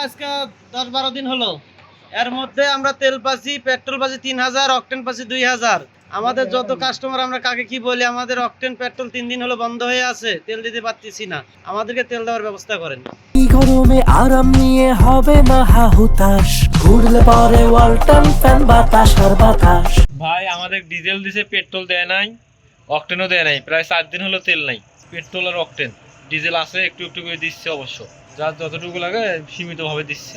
আজকে 10-12 দিন হলো, এর মধ্যে আমরা তেল পাচ্ছি, পেট্রোল পাচ্ছি 3000, অকটেন পাচ্ছি 2000। আমাদের যত কাস্টমার, আমরা কাকে কি বলি, আমাদের অকটেন পেট্রোল 3 দিন হলো বন্ধ হয়ে আছে, তেল দিতে পারতেছি না, আমাদেরকে তেল দেওয়ার ব্যবস্থা করেন। গরমে আরাম নিয়ে হবে না হাহুতাশ, ঘুরলে পরে ওয়ালটন ফ্যান বাতাস আর বাতাস। ভাই আমাদের ডিজেল দিছে, পেট্রোল দেয় নাই, অকটেনও দেয় নাই, প্রায় 4 দিন হলো তেল নাই। পেট্রোল আর অকটেন, ডিজেল আছে একটু একটু করে দিচ্ছে অবশ্য, যার যতটুকু লাগে সীমিতভাবে দিচ্ছে।